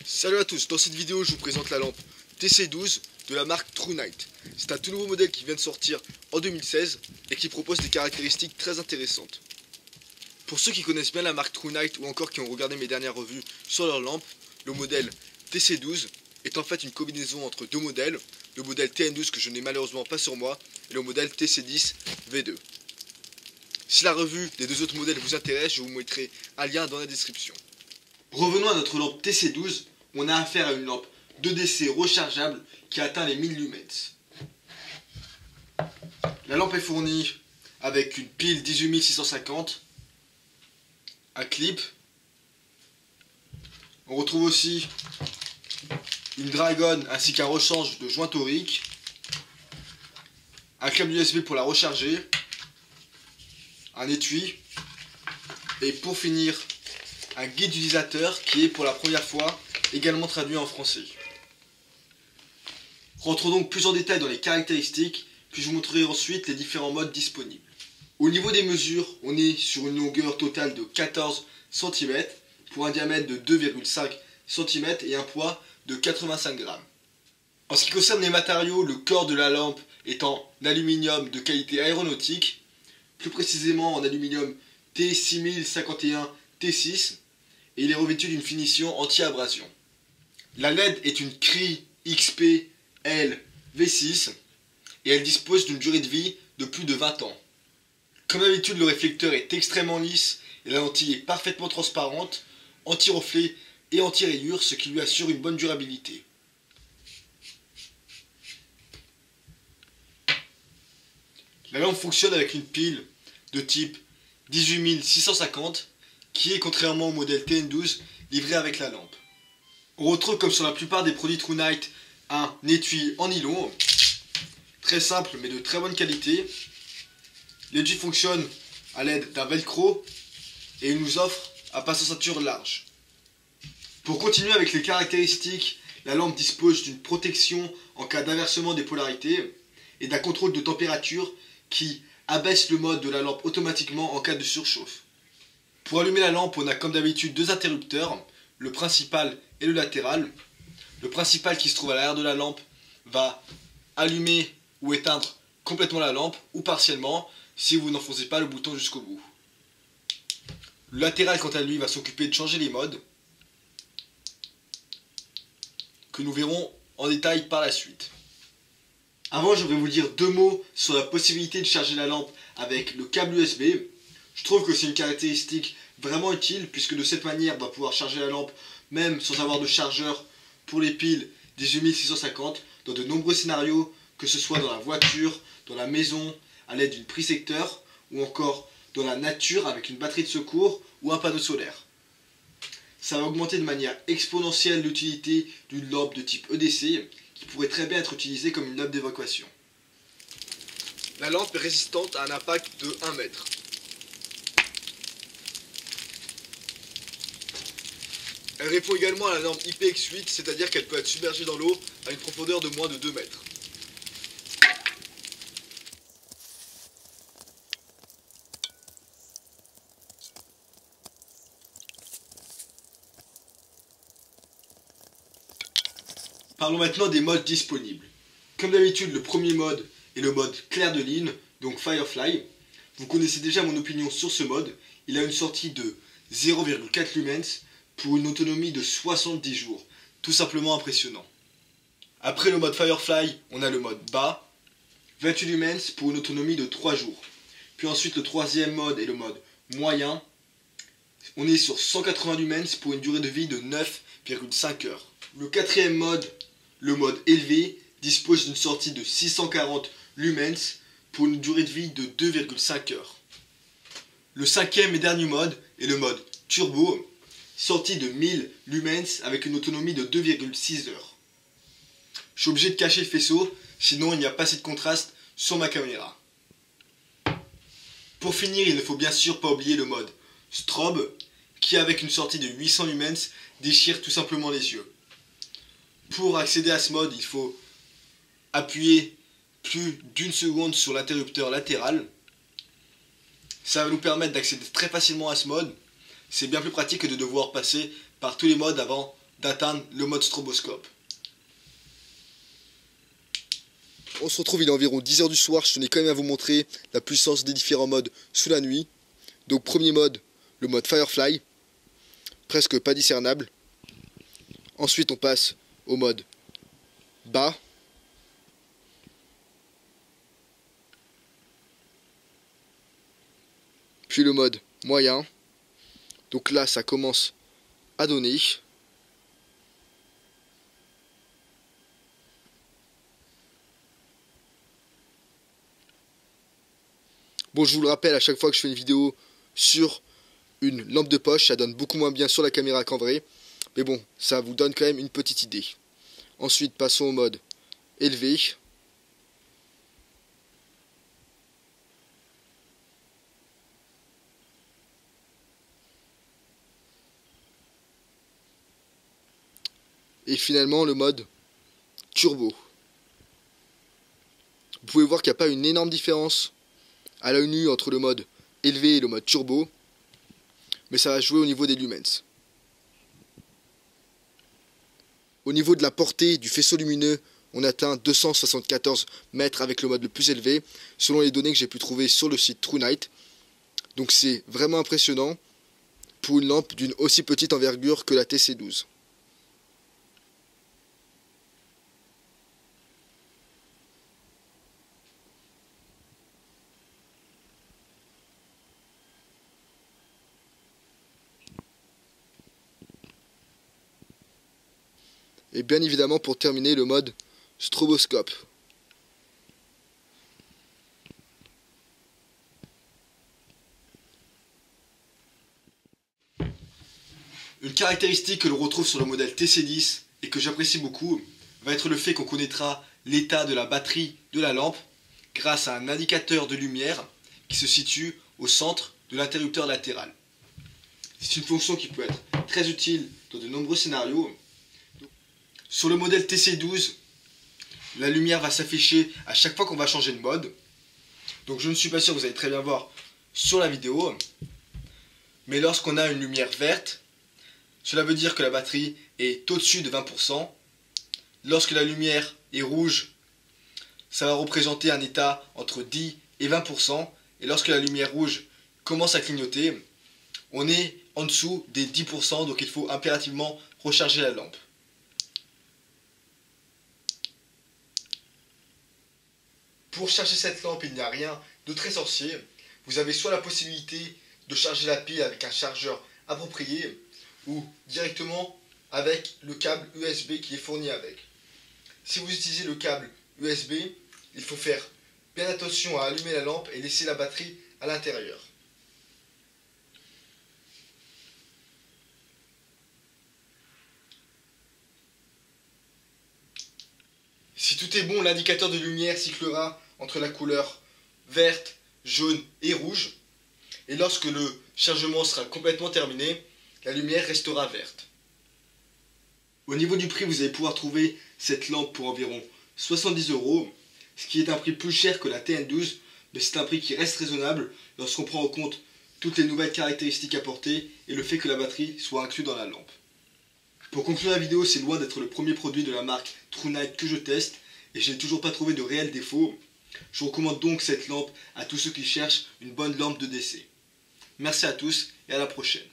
Salut à tous, dans cette vidéo je vous présente la lampe TC12 de la marque TrueNight. C'est un tout nouveau modèle qui vient de sortir en 2016 et qui propose des caractéristiques très intéressantes. Pour ceux qui connaissent bien la marque TrueNight ou encore qui ont regardé mes dernières revues sur leur lampe, le modèle TC12 est en fait une combinaison entre deux modèles, le modèle TN12 que je n'ai malheureusement pas sur moi et le modèle TC10 V2. Si la revue des deux autres modèles vous intéresse, je vous mettrai un lien dans la description. Revenons à notre lampe TC12, où on a affaire à une lampe 2DC rechargeable qui atteint les 1000 lumens. La lampe est fournie avec une pile 18650, un clip. On retrouve aussi une dragon ainsi qu'un rechange de joint torique, un câble USB pour la recharger, un étui et pour finir un guide utilisateur qui est pour la première fois également traduit en français. Rentrons donc plus en détail dans les caractéristiques, puis je vous montrerai ensuite les différents modes disponibles. Au niveau des mesures, on est sur une longueur totale de 14 cm pour un diamètre de 2,5 cm et un poids de 85 grammes. En ce qui concerne les matériaux, le corps de la lampe est en aluminium de qualité aéronautique, plus précisément en aluminium T6051 T6, et il est revêtu d'une finition anti-abrasion. La LED est une Cree XP-L V6 et elle dispose d'une durée de vie de plus de 20 ans. Comme d'habitude, le réflecteur est extrêmement lisse et la lentille est parfaitement transparente, anti-reflet et anti-rayures, ce qui lui assure une bonne durabilité. La lampe fonctionne avec une pile de type 18650 qui est, contrairement au modèle TN12, livré avec la lampe. On retrouve, comme sur la plupart des produits TrueNight, un étui en nylon, très simple mais de très bonne qualité. L'étui fonctionne à l'aide d'un velcro et il nous offre un passe-ceinture large. Pour continuer avec les caractéristiques, la lampe dispose d'une protection en cas d'inversement des polarités et d'un contrôle de température qui abaisse le mode de la lampe automatiquement en cas de surchauffe. Pour allumer la lampe, on a comme d'habitude deux interrupteurs, le principal et le latéral. Le principal qui se trouve à l'arrière de la lampe va allumer ou éteindre complètement la lampe ou partiellement si vous n'enfoncez pas le bouton jusqu'au bout. Le latéral, quant à lui, va s'occuper de changer les modes que nous verrons en détail par la suite. Avant, je voudrais vous dire deux mots sur la possibilité de charger la lampe avec le câble USB. Je trouve que c'est une caractéristique vraiment utile puisque de cette manière on va pouvoir charger la lampe même sans avoir de chargeur pour les piles 18650 dans de nombreux scénarios, que ce soit dans la voiture, dans la maison, à l'aide d'une prise secteur ou encore dans la nature avec une batterie de secours ou un panneau solaire. Ça va augmenter de manière exponentielle l'utilité d'une lampe de type EDC qui pourrait très bien être utilisée comme une lampe d'évacuation. La lampe est résistante à un impact de 1 mètre. Elle répond également à la norme IPX8, c'est-à-dire qu'elle peut être submergée dans l'eau à une profondeur de moins de 2 mètres. Parlons maintenant des modes disponibles. Comme d'habitude, le premier mode est le mode clair de lune, donc Firefly. Vous connaissez déjà mon opinion sur ce mode. Il a une sortie de 0,4 lumens pour une autonomie de 70 jours. Tout simplement impressionnant. Après le mode Firefly, on a le mode bas, 28 lumens pour une autonomie de 3 jours. Puis ensuite le troisième mode est le mode moyen. On est sur 180 lumens pour une durée de vie de 9,5 heures. Le quatrième mode, le mode élevé, dispose d'une sortie de 640 lumens pour une durée de vie de 2,5 heures. Le cinquième et dernier mode est le mode turbo, sortie de 1000 lumens avec une autonomie de 2,6 heures. Je suis obligé de cacher le faisceau, sinon il n'y a pas assez de contraste sur ma caméra. Pour finir, il ne faut bien sûr pas oublier le mode strobe, qui avec une sortie de 800 lumens déchire tout simplement les yeux. Pour accéder à ce mode, il faut appuyer plus d'une seconde sur l'interrupteur latéral. Ça va nous permettre d'accéder très facilement à ce mode. C'est bien plus pratique que de devoir passer par tous les modes avant d'atteindre le mode stroboscope. On se retrouve, il est environ 10 h du soir, je tenais quand même à vous montrer la puissance des différents modes sous la nuit. Donc premier mode, le mode Firefly, presque pas discernable. Ensuite on passe au mode bas. Puis le mode moyen. Donc là ça commence à donner. Bon, je vous le rappelle, à chaque fois que je fais une vidéo sur une lampe de poche, ça donne beaucoup moins bien sur la caméra qu'en vrai. Mais bon, ça vous donne quand même une petite idée. Ensuite, passons au mode élevé. Et finalement, le mode turbo. Vous pouvez voir qu'il n'y a pas une énorme différence à l'œil nu entre le mode élevé et le mode turbo, mais ça va jouer au niveau des lumens. Au niveau de la portée du faisceau lumineux, on atteint 274 mètres avec le mode le plus élevé, selon les données que j'ai pu trouver sur le site TrueNight. Donc c'est vraiment impressionnant pour une lampe d'une aussi petite envergure que la TC12. Et bien évidemment, pour terminer, le mode stroboscope. Une caractéristique que l'on retrouve sur le modèle TC10 et que j'apprécie beaucoup va être le fait qu'on connaîtra l'état de la batterie de la lampe grâce à un indicateur de lumière qui se situe au centre de l'interrupteur latéral. C'est une fonction qui peut être très utile dans de nombreux scénarios. Sur le modèle TC12, la lumière va s'afficher à chaque fois qu'on va changer de mode. Donc je ne suis pas sûr que vous allez très bien voir sur la vidéo. Mais lorsqu'on a une lumière verte, cela veut dire que la batterie est au-dessus de 20%. Lorsque la lumière est rouge, ça va représenter un état entre 10 et 20%. Et lorsque la lumière rouge commence à clignoter, on est en dessous des 10%. Donc il faut impérativement recharger la lampe. Pour charger cette lampe, il n'y a rien de très sorcier. Vous avez soit la possibilité de charger la pile avec un chargeur approprié, ou directement avec le câble USB qui est fourni avec. Si vous utilisez le câble USB, il faut faire bien attention à allumer la lampe et laisser la batterie à l'intérieur. Si tout est bon, l'indicateur de lumière cyclera entre la couleur verte, jaune et rouge. Et lorsque le chargement sera complètement terminé, la lumière restera verte. Au niveau du prix, vous allez pouvoir trouver cette lampe pour environ 70 €, ce qui est un prix plus cher que la TN12, mais c'est un prix qui reste raisonnable lorsqu'on prend en compte toutes les nouvelles caractéristiques apportées et le fait que la batterie soit inclue dans la lampe. Pour conclure la vidéo, c'est loin d'être le premier produit de la marque TrueNight que je teste et je n'ai toujours pas trouvé de réels défauts. Je recommande donc cette lampe à tous ceux qui cherchent une bonne lampe de décès. Merci à tous et à la prochaine.